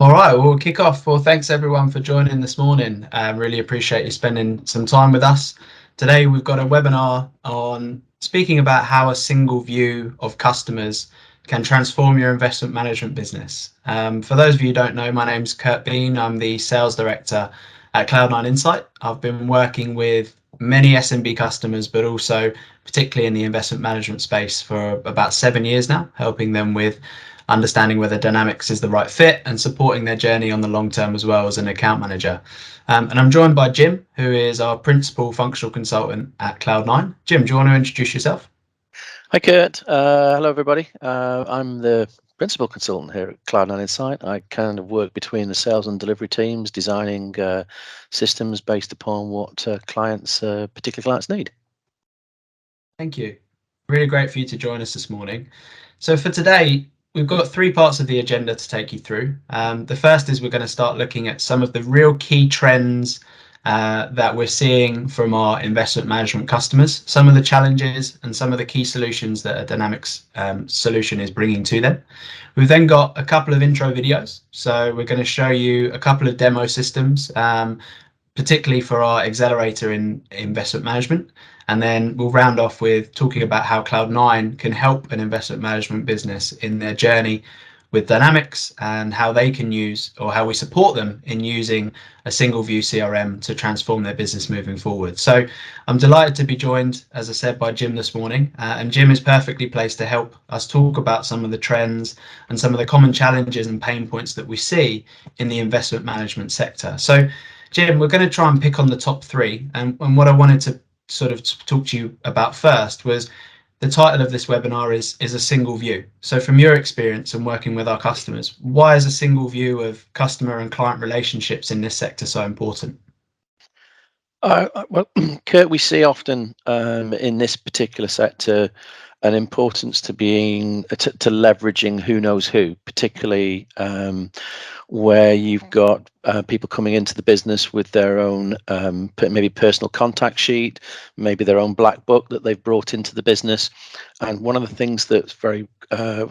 All right, well, we'll kick off. Well, thanks everyone for joining this morning. Really appreciate you spending some time with us. Today, we've got a webinar on speaking about how a single view of customers can transform your investment management business. For those of you who don't know, my name's Curt. I'm the sales director at Cloud9 Insight. I've been working with many SMB customers, but also particularly in the investment management space for about 7 years now, helping them with understanding whether Dynamics is the right fit and supporting their journey on the long term as well as an account manager. And I'm joined by Jim, who is our principal functional consultant at Cloud9. Jim, do you want to introduce yourself? Hi, Curt. Hello, everybody. I'm the principal consultant here at Cloud9 Insight. I kind of work between the sales and delivery teams, designing systems based upon what particular clients need. Thank you. Really great for you to join us this morning. So for today, we've got 3 parts of the agenda to take you through. The first is we're going to start looking at some of the real key trends that we're seeing from our investment management customers, some of the challenges and some of the key solutions that a Dynamics solution is bringing to them. We've then got a couple of intro videos. So we're going to show you a couple of demo systems, particularly for our accelerator in investment management. And then we'll round off with talking about how Cloud9 can help an investment management business in their journey with Dynamics and how they can use, or how we support them in using a single view CRM to transform their business moving forward. So I'm delighted to be joined, as I said, by Jim this morning. And Jim is perfectly placed to help us talk about some of the trends and some of the common challenges and pain points that we see in the investment management sector. So Jim, we're going to try and pick on the top 3. And what I wanted to sort of talk to you about first was the title of this webinar is a single view. So from your experience and working with our customers, why is a single view of customer and client relationships in this sector so important? Well, Curt, we see often in this particular sector an importance to leveraging who knows who, particularly where you've got people coming into the business with their own maybe personal contact sheet, maybe their own black book that they've brought into the business. And one of the things that's very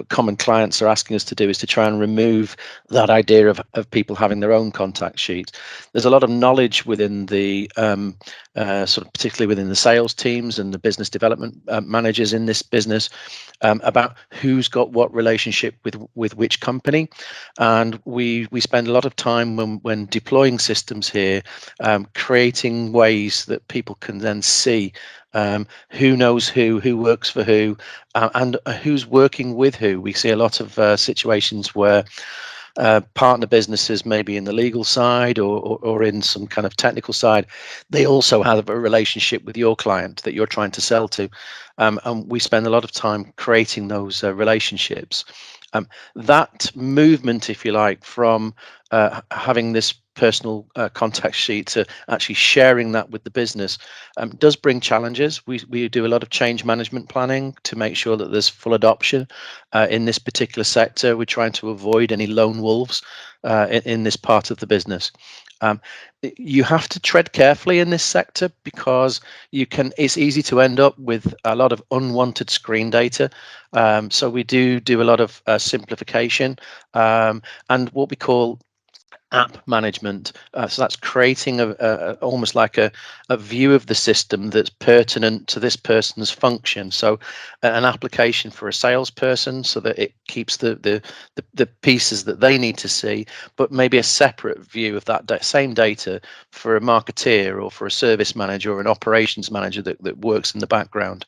common clients are asking us to do is to try and remove that idea of people having their own contact sheet. There's a lot of knowledge within the sort of particularly within the sales teams and the business development managers in this business about who's got what relationship with which company. And we spend a lot of time when deploying systems here, creating ways that people can then see who knows who works for who, and who's working with who. We see a lot of situations where partner businesses, maybe in the legal side or in some kind of technical side, they also have a relationship with your client that you're trying to sell to. And we spend a lot of time creating those relationships. That movement, if you like, from having this personal contact sheet to actually sharing that with the business does bring challenges. We do a lot of change management planning to make sure that there's full adoption in this particular sector. We're trying to avoid any lone wolves in this part of the business. You have to tread carefully in this sector because it's easy to end up with a lot of unwanted screen data. So we do a lot of simplification and what we call app management. So that's creating almost like a view of the system that's pertinent to this person's function. So an application for a salesperson so that it keeps the pieces that they need to see, but maybe a separate view of that same data for a marketeer or for a service manager or an operations manager that works in the background.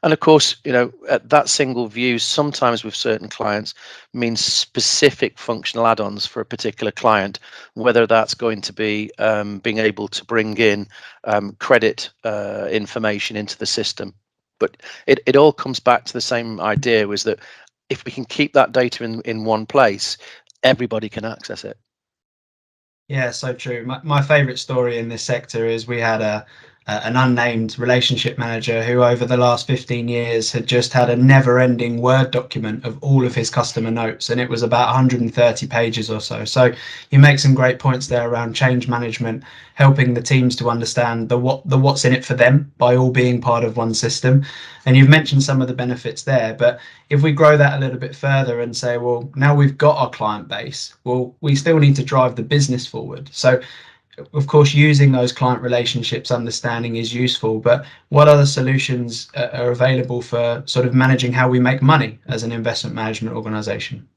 And of course, that single view sometimes with certain clients means specific functional add-ons for a particular client, whether that's going to be being able to bring in credit information into the system. But it all comes back to the same idea, was that if we can keep that data in one place, everybody can access it. Yeah, so true. My favorite story in this sector is we had a an unnamed relationship manager who over the last 15 years had just had a never-ending Word document of all of his customer notes, and it was about 130 pages or so. So you make some great points there around change management, helping the teams to understand the what's in it for them by all being part of one system. And you've mentioned some of the benefits there, but if we grow that a little bit further and say, well, now we've got our client base, well, we still need to drive the business forward. So of course, using those client relationships understanding is useful, but what other solutions are available for sort of managing how we make money as an investment management organization?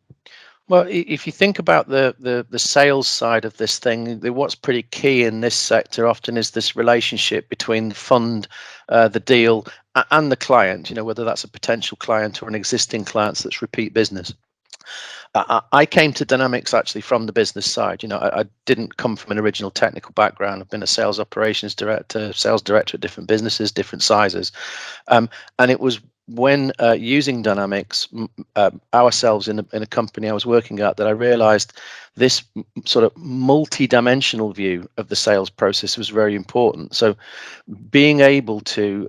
Well, if you think about the sales side of this thing, what's pretty key in this sector often is this relationship between the fund, the deal, and the client. Whether that's a potential client or an existing client that's repeat business. I came to Dynamics actually from the business side. I didn't come from an original technical background. I've been a sales operations director, sales director at different businesses, different sizes, and it was when using Dynamics ourselves in a company I was working at that I realized this sort of multi-dimensional view of the sales process was very important. So being able to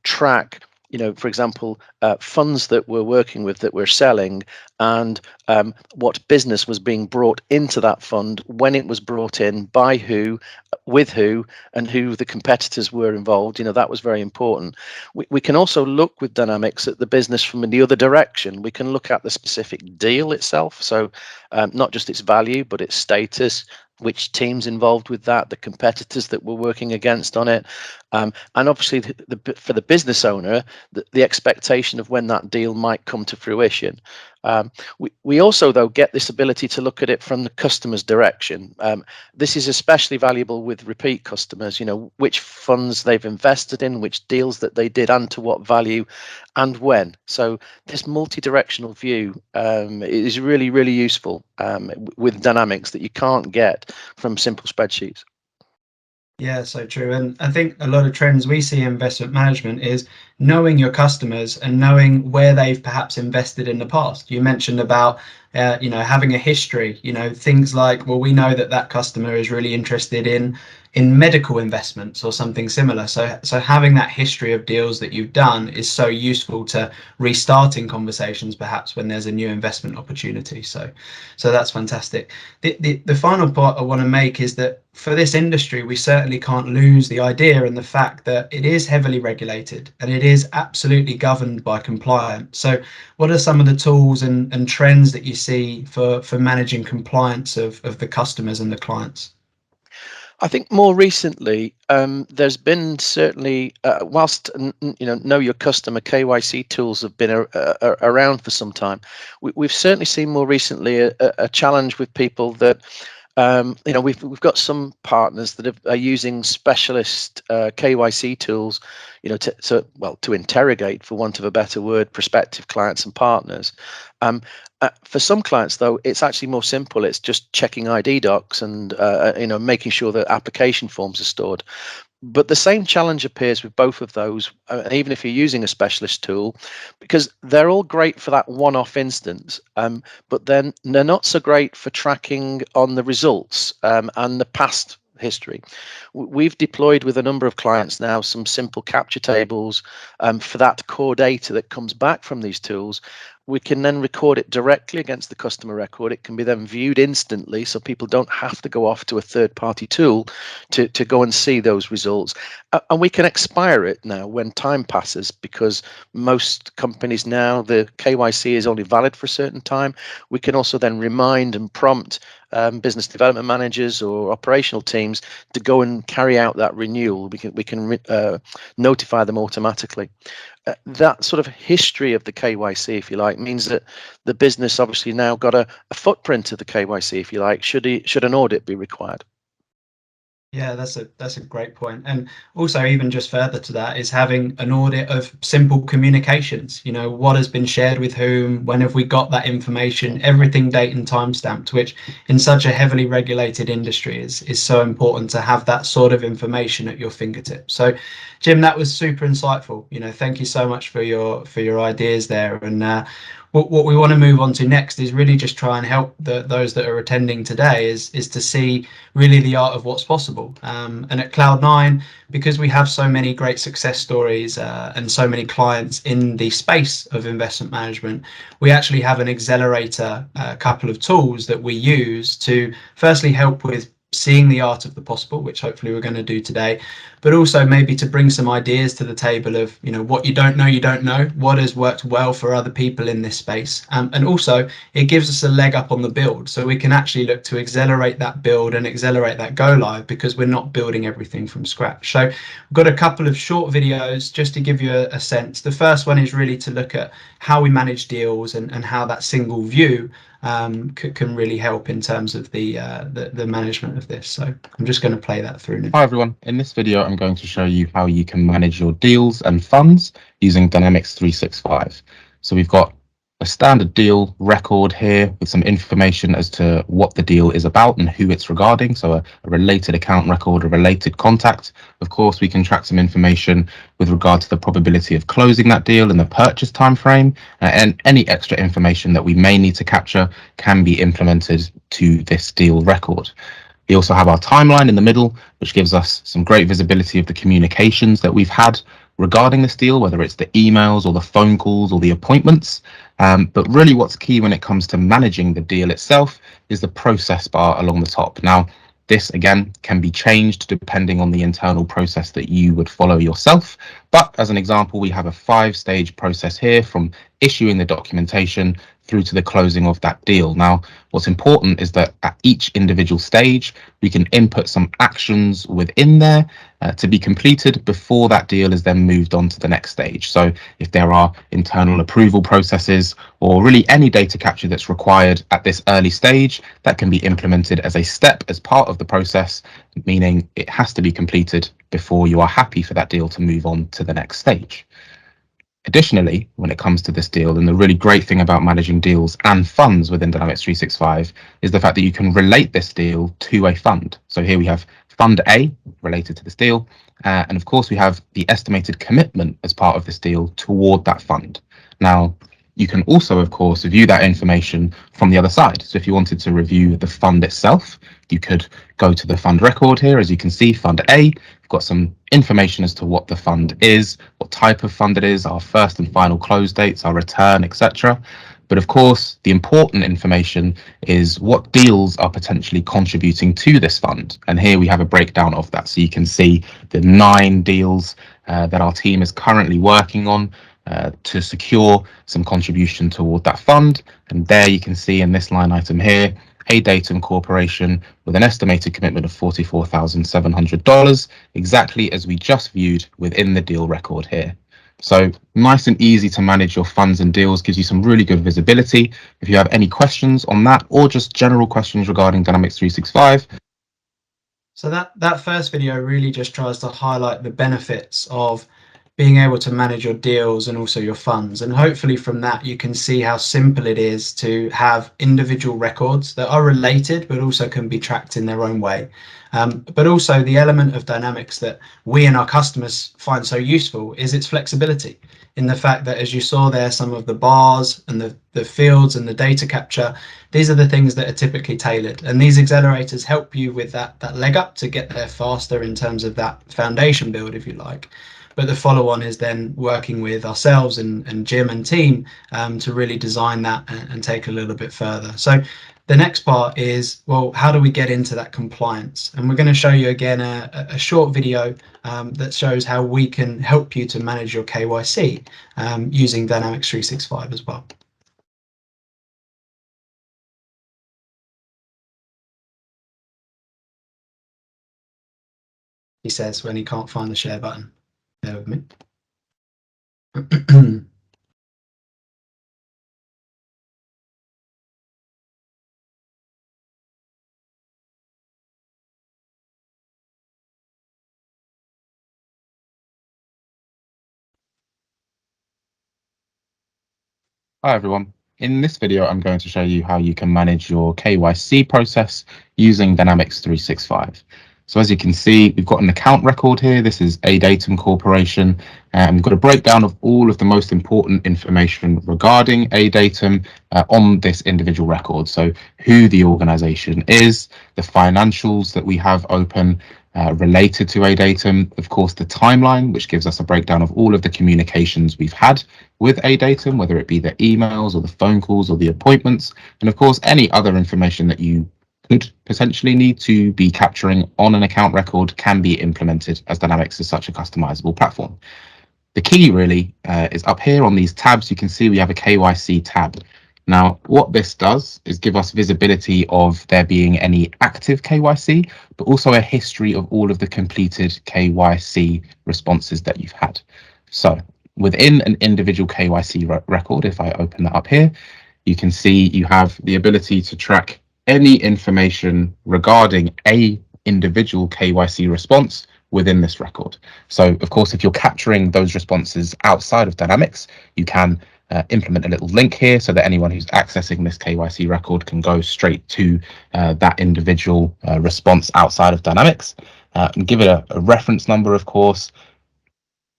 track, for example, funds that we're working with, that we're selling, and what business was being brought into that fund, when it was brought in, by who, with who, and who the competitors were involved. That was very important. We can also look with Dynamics at the business from the other direction. We can look at the specific deal itself, so not just its value, but its status, which teams involved with that, the competitors that we're working against on it, and obviously for the business owner, the expectation of when that deal might come to fruition. We also, though, get this ability to look at it from the customer's direction. This is especially valuable with repeat customers, which funds they've invested in, which deals that they did, and to what value and when. So this multi-directional view is really, really useful with Dynamics that you can't get from simple spreadsheets. Yeah, so true. And I think a lot of trends we see in investment management is knowing your customers and knowing where they've perhaps invested in the past. You mentioned about, having a history, things like, well, we know that that customer is really interested in medical investments or something similar. So having that history of deals that you've done is so useful to restarting conversations, perhaps when there's a new investment opportunity. So that's fantastic. The final part I want to make is that for this industry, we certainly can't lose the idea and the fact that it is heavily regulated and it is absolutely governed by compliance. So what are some of the tools and trends that you see for managing compliance of the customers and the clients? I think more recently, there's been certainly, whilst know your customer KYC tools have been around for some time, we've certainly seen more recently a challenge with people that we've got some partners that are using specialist KYC tools, to interrogate, for want of a better word, prospective clients and partners. For some clients, though, it's actually more simple. It's just checking ID docs and making sure that application forms are stored. But the same challenge appears with both of those, even if you're using a specialist tool, because they're all great for that one-off instance, but then they're not so great for tracking on the results and the past history. We've deployed with a number of clients now some simple capture tables for that core data that comes back from these tools. We can then record it directly against the customer record. It can be then viewed instantly, so people don't have to go off to a third-party tool to go and see those results. And we can expire it now when time passes, because most companies now, the KYC is only valid for a certain time. We can also then remind and prompt business development managers or operational teams to go and carry out that renewal. We can notify them automatically. That sort of history of the KYC, if you like, means that the business obviously now got a footprint of the KYC, if you like, should an audit be required. Yeah, that's a great point. And also, even just further to that, is having an audit of simple communications. What has been shared with whom, when have we got that information, everything date and time stamped, which in such a heavily regulated industry is so important to have that sort of information at your fingertips. So Jim, that was super insightful. Thank you so much for your ideas there. And what we want to move on to next is really just try and help those that are attending today is to see really the art of what's possible. And at Cloud9, because we have so many great success stories and so many clients in the space of investment management, we actually have an accelerator, a couple of tools that we use to firstly help with seeing the art of the possible, which hopefully we're going to do today, but also maybe to bring some ideas to the table of, you know, what you don't know, what has worked well for other people in this space. And also it gives us a leg up on the build, so we can actually look to accelerate that build and accelerate that go live, because we're not building everything from scratch. So we've got a couple of short videos just to give you a sense. The first one is really to look at how we manage deals and how that single view can really help in terms of the management of this. So I'm just going to play that through now. Hi everyone, in this video I'm going to show you how you can manage your deals and funds using Dynamics 365. So we've got a standard deal record here with some information as to what the deal is about and who it's regarding, so a related account record, a related contact. Of course, we can track some information with regard to the probability of closing that deal and the purchase time frame, and any extra information that we may need to capture can be implemented to this deal record. We also have our timeline in the middle, which gives us some great visibility of the communications that we've had regarding this deal, whether it's the emails or the phone calls or the appointments. But really what's key when it comes to managing the deal itself is the process bar along the top. Now, this again can be changed depending on the internal process that you would follow yourself. But as an example, we have a 5-stage process here, from issuing the documentation through to the closing of that deal. Now, what's important is that at each individual stage, we can input some actions within there to be completed before that deal is then moved on to the next stage. So if there are internal approval processes or really any data capture that's required at this early stage, that can be implemented as a step as part of the process, meaning it has to be completed before you are happy for that deal to move on to the next stage. Additionally, when it comes to this deal, and the really great thing about managing deals and funds within Dynamics 365 is the fact that you can relate this deal to a fund. So here we have Fund A related to this deal, and of course we have the estimated commitment as part of this deal toward that fund. Now, you can also, of course, view that information from the other side. So if you wanted to review the fund itself, you could go to the fund record here. As you can see, Fund A, we've got some information as to what the fund is, what type of fund it is, our first and final close dates, our return, etc. But of course, the important information is what deals are potentially contributing to this fund. And here we have a breakdown of that. So you can see the 9 deals that our team is currently working on to secure some contribution toward that fund. And there you can see in this line item here, a Datum Corporation with an estimated commitment of $44,700, exactly as we just viewed within the deal record here. So nice and easy to manage your funds and deals, gives you some really good visibility. If you have any questions on that or just general questions regarding Dynamics 365. So that first video really just tries to highlight the benefits of being able to manage your deals and also your funds. And hopefully from that, you can see how simple it is to have individual records that are related, but also can be tracked in their own way. But also the element of Dynamics that we and our customers find so useful is its flexibility, in the fact that, as you saw there, some of the bars and the fields and the data capture, these are the things that are typically tailored. And these accelerators help you with that leg up to get there faster in terms of that foundation build, if you like. But the follow-on is then working with ourselves and Jim and team to really design that and take a little bit further. So the next part is, well, how do we get into that compliance? And we're going to show you again a short video that shows how we can help you to manage your KYC using Dynamics 365 as well. He says when he can't find the share button. Bear with me. Hi everyone. In this video, I'm going to show you how you can manage your KYC process using Dynamics 365. So as you can see, we've got an account record here. This is A Datum Corporation, and we've got a breakdown of all of the most important information regarding A Datum on this individual record. So who the organization is, the financials that we have open related to A Datum, of course, the timeline, which gives us a breakdown of all of the communications we've had with A Datum, whether it be the emails or the phone calls or the appointments, and of course, any other information that you could potentially need to be capturing on an account record can be implemented, as Dynamics is such a customizable platform. The key really is up here on these tabs. You can see we have a KYC tab. Now, what this does is give us visibility of there being any active KYC, but also a history of all of the completed KYC responses that you've had. So within an individual KYC record, if I open that up here, you can see you have the ability to track any information regarding a individual KYC response within this record. So of course, if you're capturing those responses outside of Dynamics, you can implement a little link here so that anyone who's accessing this KYC record can go straight to that individual response outside of Dynamics, and give it a reference number, of course,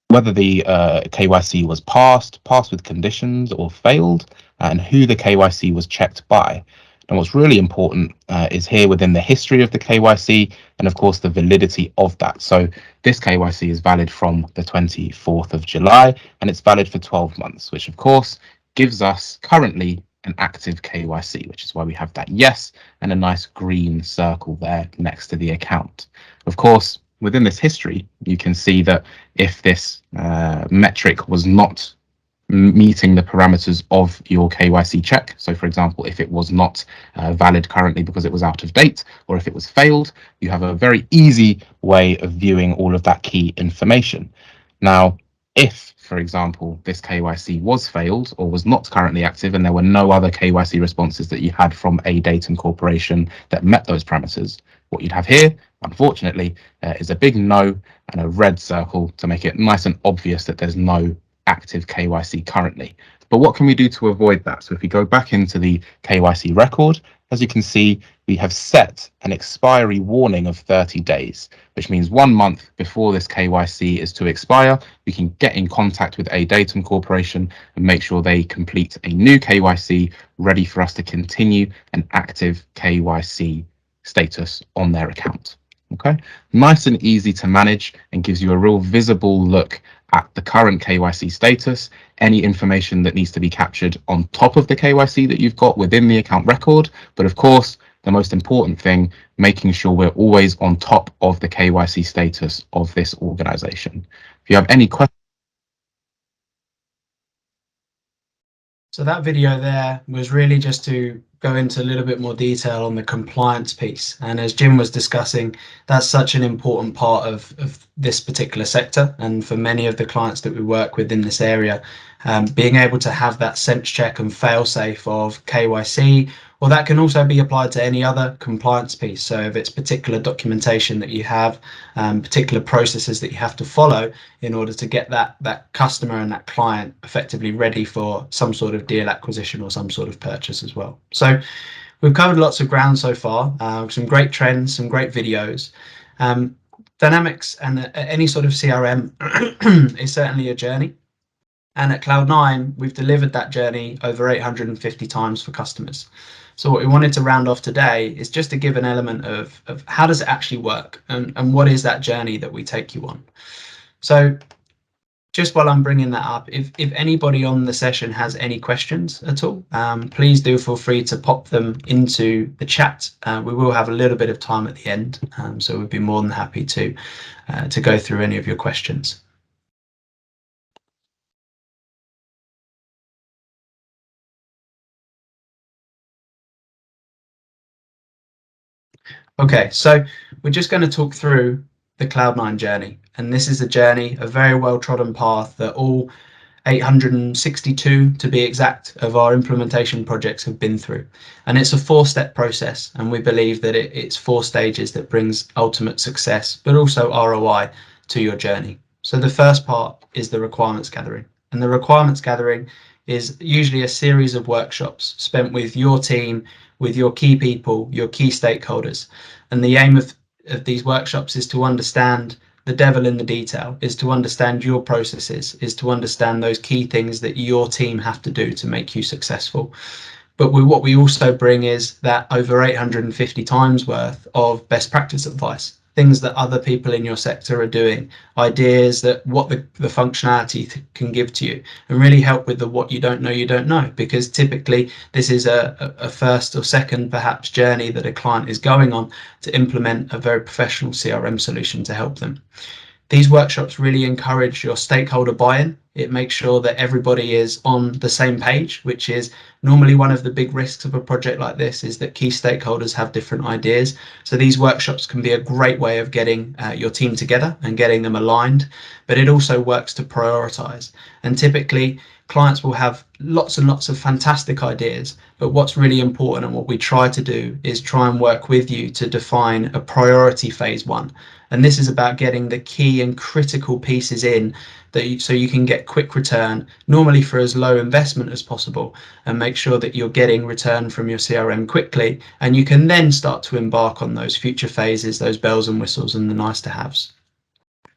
whether the KYC was passed with conditions or failed, and who the KYC was checked by. And what's really important is here within the history of the KYC and of course the validity of that. So this KYC is valid from the 24th of July and it's valid for 12 months, which of course gives us currently an active KYC, which is why we have that yes and a nice green circle there next to the account. Of course, within this history, you can see that if this metric was not meeting the parameters of your KYC check. So for example, if it was not valid currently because it was out of date, or if it was failed, you have a very easy way of viewing all of that key information. Now, if, for example, this KYC was failed or was not currently active and there were no other KYC responses that you had from A Datum Corporation that met those parameters, what you'd have here, unfortunately, is a big no and a red circle to make it nice and obvious that there's no active KYC currently. But what can we do to avoid that? So if we go back into the KYC record, as you can see, we have set an expiry warning of 30 days, which means 1 month before this KYC is to expire, we can get in contact with A Datum Corporation and make sure they complete a new KYC ready for us to continue an active KYC status on their account. Okay, nice and easy to manage and gives you a real visible look at the current KYC status, any information that needs to be captured on top of the KYC that you've got within the account record, but of course, the most important thing, making sure we're always on top of the KYC status of this organization. If you have any questions. So that video there was really just to go into a little bit more detail on the compliance piece. And as Jim was discussing, that's such an important part of this particular sector. And for many of the clients that we work with in this area, being able to have that sense check and fail safe of KYC, well, that can also be applied to any other compliance piece. So if it's particular documentation that you have, particular processes that you have to follow in order to get that customer and that client effectively ready for some sort of deal acquisition or some sort of purchase as well. So we've covered lots of ground so far, some great trends, some great videos. Dynamics and any sort of CRM is certainly a journey. And at Cloud9, we've delivered that journey over 850 times for customers. So what we wanted to round off today is just to give an element of how does it actually work and what is that journey that we take you on. So just while I'm bringing that up, if anybody on the session has any questions at all, please do feel free to pop them into the chat. We will have a little bit of time at the end, so we'd be more than happy to go through any of your questions. Okay, so we're just going to talk through the Cloud9 journey, and this is a journey, a very well-trodden path that all 862 to be exact of our implementation projects have been through, and it's a 4-step process, and we believe that it's 4 stages that brings ultimate success but also ROI to your journey. So the first part is the requirements gathering, and the requirements gathering is usually a series of workshops spent with your team, with your key people, your key stakeholders, and the aim of of these workshops is to understand the devil in the detail, is to understand your processes, is to understand those key things that your team have to do to make you successful. But what we also bring is that over 850 times worth of best practice advice, things that other people in your sector are doing, ideas that what the functionality can give to you, and really help with the what you don't know, because typically this is a first or second perhaps journey that a client is going on to implement a very professional CRM solution to help them. These workshops really encourage your stakeholder buy-in. It makes sure that everybody is on the same page, which is normally one of the big risks of a project like this, is that key stakeholders have different ideas. So these workshops can be a great way of getting your team together and getting them aligned, but it also works to prioritize. And typically clients will have lots and lots of fantastic ideas, but what's really important and what we try to do is try and work with you to define a priority phase one. And this is about getting the key and critical pieces in so you can get quick return, normally for as low investment as possible, and make sure that you're getting return from your CRM quickly. And you can then start to embark on those future phases, those bells and whistles and the nice to haves.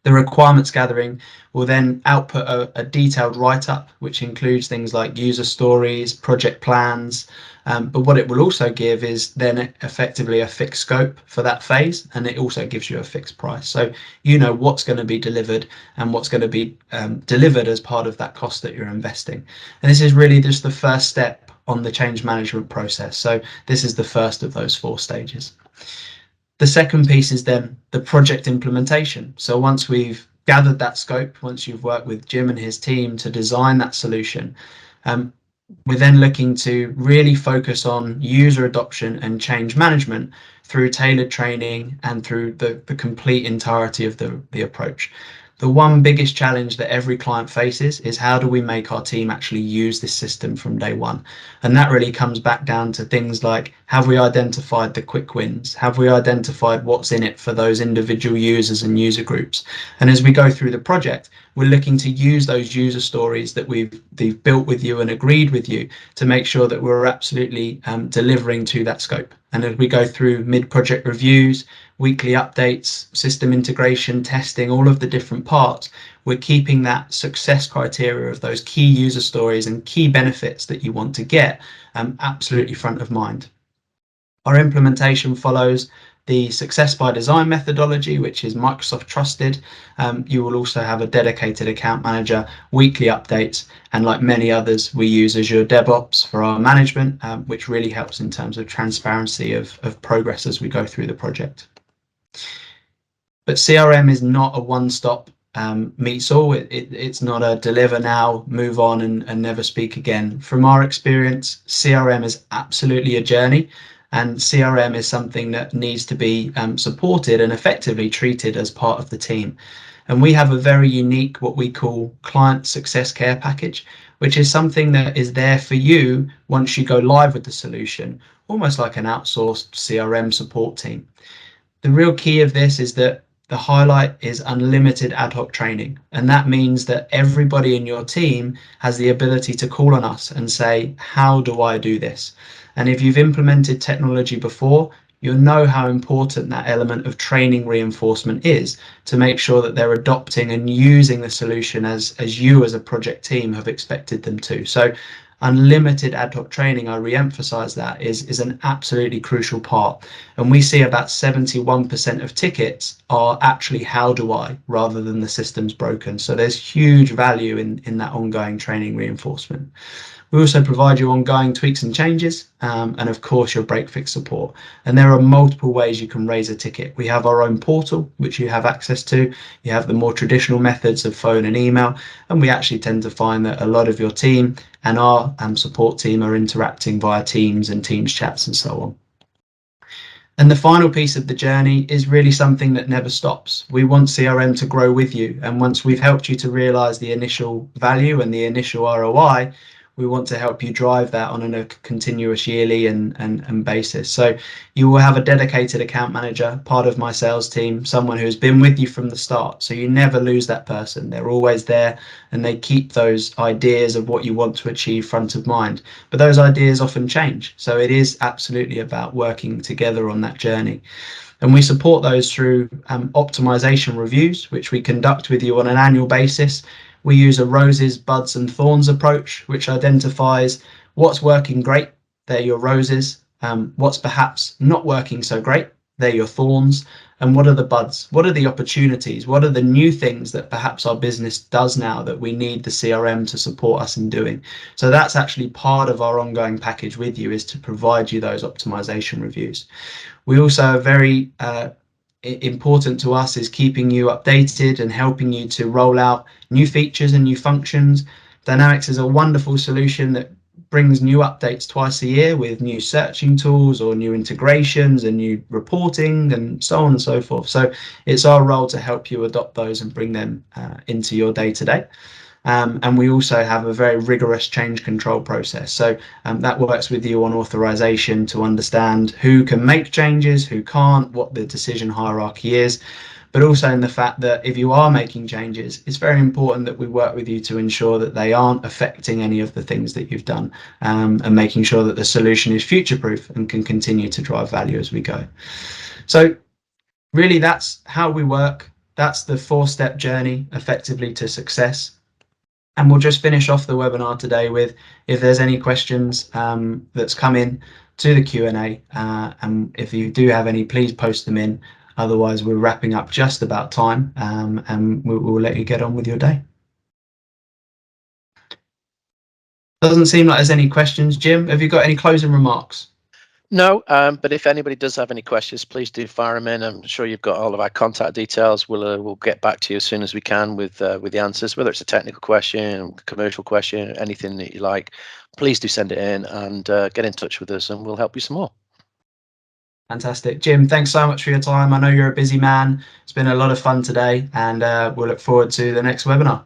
The requirements gathering will then output a detailed write-up, which includes things like user stories, project plans, but what it will also give is then effectively a fixed scope for that phase, and it also gives you a fixed price. So you know what's going to be delivered and what's going to be delivered as part of that cost that you're investing. And this is really just the first step on the change management process. So this is the first of those 4 stages. The second piece is then the project implementation. So once we've gathered that scope, once you've worked with Jim and his team to design that solution, we're then looking to really focus on user adoption and change management through tailored training and through the complete entirety of the approach. The one biggest challenge that every client faces is how do we make our team actually use this system from day one? And that really comes back down to things like, have we identified the quick wins? Have we identified what's in it for those individual users and user groups? And as we go through the project, we're looking to use those user stories that we've built with you and agreed with you to make sure that we're absolutely delivering to that scope. And as we go through mid-project reviews, weekly updates, system integration, testing, all of the different parts, we're keeping that success criteria of those key user stories and key benefits that you want to get absolutely front of mind. Our implementation follows the success by design methodology, which is Microsoft trusted. You will also have a dedicated account manager, weekly updates, and like many others, we use Azure DevOps for our management, which really helps in terms of transparency of progress as we go through the project. But CRM is not a one-stop meets all. It's not a deliver now, move on and never speak again. From our experience, CRM is absolutely a journey, and CRM is something that needs to be supported and effectively treated as part of the team. And we have a very unique, what we call client success care package, which is something that is there for you once you go live with the solution, almost like an outsourced CRM support team. The real key of this is that the highlight is unlimited ad hoc training. And that means that everybody in your team has the ability to call on us and say, how do I do this? And if you've implemented technology before, you'll know how important that element of training reinforcement is to make sure that they're adopting and using the solution as you as a project team have expected them to. So unlimited ad hoc training, I re-emphasize that, is an absolutely crucial part. And we see about 71% of tickets are actually how do I, rather than the system's broken. So there's huge value in that ongoing training reinforcement. We also provide you ongoing tweaks and changes, and of course your break fix support. And there are multiple ways you can raise a ticket. We have our own portal, which you have access to. You have the more traditional methods of phone and email, and we actually tend to find that a lot of your team and our support team are interacting via Teams and Teams chats and so on. And the final piece of the journey is really something that never stops. We want CRM to grow with you, and once we've helped you to realize the initial value and the initial ROI, We want to help you drive that on a continuous yearly and basis. So you will have a dedicated account manager, part of my sales team, someone who has been with you from the start. So you never lose that person. They're always there, and they keep those ideas of what you want to achieve front of mind. But those ideas often change. So it is absolutely about working together on that journey. And we support those through optimization reviews, which we conduct with you on an annual basis. We use a roses, buds and thorns approach, which identifies what's working great, they're your roses, what's perhaps not working so great, they're your thorns, and what are the buds, what are the opportunities, what are the new things that perhaps our business does now that we need the CRM to support us in doing. So that's actually part of our ongoing package with you, is to provide you those optimization reviews. We also are very important to us is keeping you updated and helping you to roll out new features and new functions. Dynamics is a wonderful solution that brings new updates twice a year with new searching tools or new integrations and new reporting and so on and so forth. So it's our role to help you adopt those and bring them into your day-to-day. And we also have a very rigorous change control process. So that works with you on authorization to understand who can make changes, who can't, what the decision hierarchy is, but also in the fact that if you are making changes, it's very important that we work with you to ensure that they aren't affecting any of the things that you've done, and making sure that the solution is future-proof and can continue to drive value as we go. So really, that's how we work. That's the 4-step journey effectively to success. And we'll just finish off the webinar today with, if there's any questions that's come in to the Q&A, and if you do have any, please post them in. Otherwise, we're wrapping up just about time, and we'll let you get on with your day. Doesn't seem like there's any questions. Jim, have you got any closing remarks? No, but if anybody does have any questions, please do fire them in. I'm sure you've got all of our contact details. We'll get back to you as soon as we can with the answers, whether it's a technical question, commercial question, anything that you like. Please do send it in and get in touch with us, and we'll help you some more. Fantastic. Jim, thanks so much for your time. I know you're a busy man. It's been a lot of fun today, and we'll look forward to the next webinar.